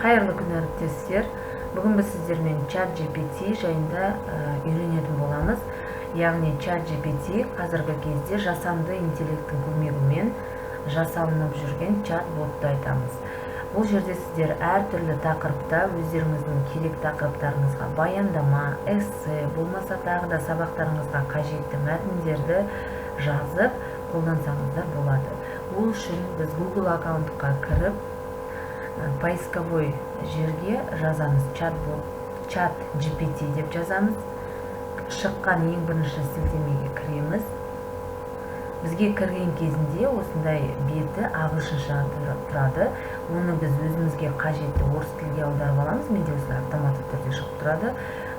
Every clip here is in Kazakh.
Кайырлы күн әріптестер. Бүгін біз сіздермен ChatGPT жайында үйренетін боламыз. Яғни ChatGPT қазіргі кезде жасанды интеллекттің көмегімен жасалынып жүрген чат-ботты айтамыз. Бұл жерде сіздер әртүрлі тақырыпта өздеріңіздің керек тақырыптарыңызға баяндама, эссе, болмаса тағы да сабақтарыңызға қажетті мәтіндерді жазып қолдансаңыздар болады. Ол үшін біз Google аккаунтқа кіріп, поисковой жерге жазамыз ChatGPT деп жазамыз. Шыққан ең бірінші сілтемеге кіреміз. Бізге кірген кезінде осындай беті ағылшынша тұрады. Оны біз өзімізге қажетті орыс тілге аударып аламыз. Менде осылай автоматты түрде шығып тұрады.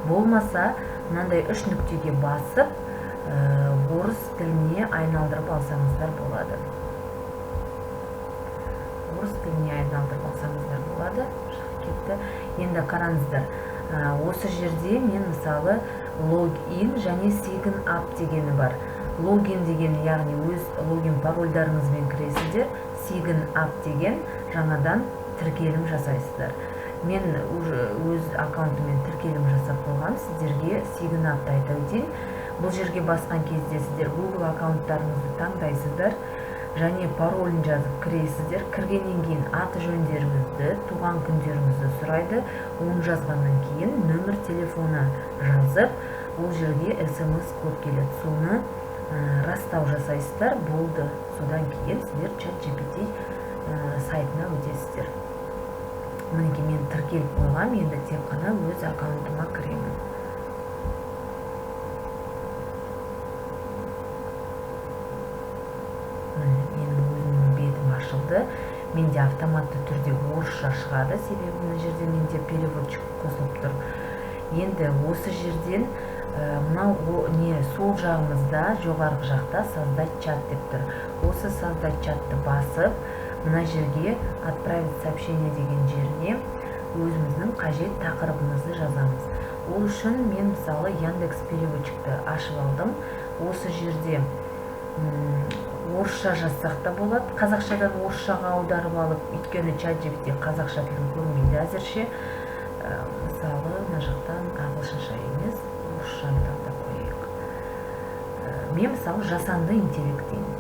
Болмаса, мынандай 3 нүктеге басып, орыс тіліне айналдырып алсаңыздар болады. Орыс тіліне айналдырып алсаңыздар болады. Кетті. Енді қараңыздар. Осы жерде мен мысалы логин және sign up дегені бар. Логин деген, яғни өз логин парольдарыңызбен кіресіздер. Sign up деген жаңадан тіркелім жасайсыздар. Мен өз аккаунтымен тіркелім жасап қойғам. Сіздерге sign up айта өтейін. Бұл жерге басқан кезде сіздер Google аккаунттарыңызды таңдайсыздар. Және паролін жазып кіресіздер. Кіргеннен кейін аты жөндеріңізді, туған күндеріңізді сұрайды. Оны жазғаннан кейін нөмір телефоны жазып, ол жерге SMS код келеді. Соны растау жасайсыздар, болды. Содан кейін сіздер ChatGPT сайтына өтесіздер. Мінекей мен тіркеліп қойғам, енді тек қана өз аккаунтыма кіремін. Менің өзімнің бетім ашылды. Менде автоматты түрде орысша шығады, себебі мына жерде менде переводчик қосылып тұр. Енді осы жерден мынау сол жағымызда, жоғарғы жақта создать чат деп тұр. Осы создать чатты басып, мына жерге отправить сообщение деген жеріне өзіміздің қажет тақырыбымызды жазамыз. Ол үшін мен мысалы Яндекс переводчикті ашып алдым. Осы жерде орысша жазсақ та болады. Қазақшадан орысшаға аударып алып, өйткені ChatGPT қазақша тілін көрмейді әзірше. Мысалы, мына жақтан ағылшынша емес, орысшаны таңдап қояйық. Мен мысалы жасанды интеллект деймін.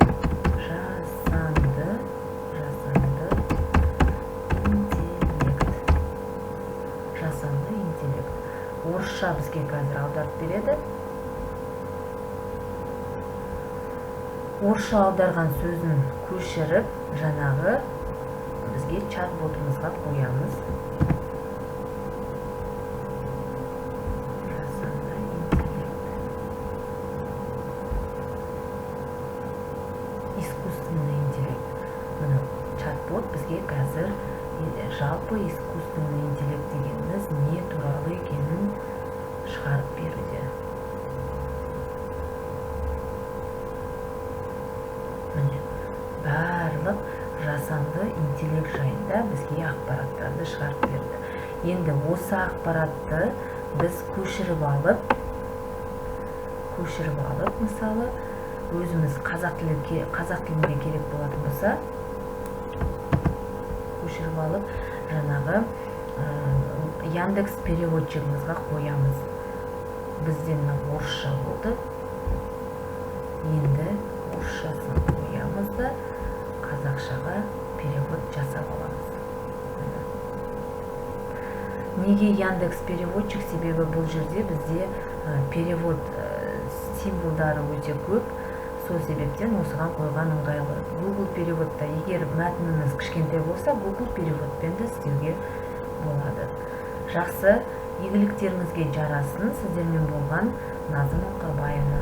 Жасанды интеллект. Орысша бізге қазір аударып береді. Орысша аударған сөзін көшіріп, жаңағы бізге чат-ботымызға қоямыз. Жасанды интеллект. Искусственный интеллект. Мұны чат-бот бізге қазір жалпы искусственный интеллект дегеніміз не туралы екенін шығарып беруде. Барлық жасанды интеллект жайында бізге ақпараттарды шығарып берді. Енді осы ақпаратты біз көшіріп алып, мысалы, өзіміз қазақ тілінде керек болатын болса, көшіріп алып, жаңағы Яндекс переводчигімізға қоямыз. Бізден орысша болды. Енді орысшасын қоямыз да қазақшаға перевод жасап аламыз. Неге Яндекс переводчик? Себебі бұл жерде бізде перевод символдары өте көп. Сол себептен осыған қойған ыңғайлы. Google переводта егер мәтініңіз кішкентай болса, Google переводпен де істеуге болады. Жақсы, игіліктеріңізге жарасын. Сіздермен болған Назым Қырбаевна.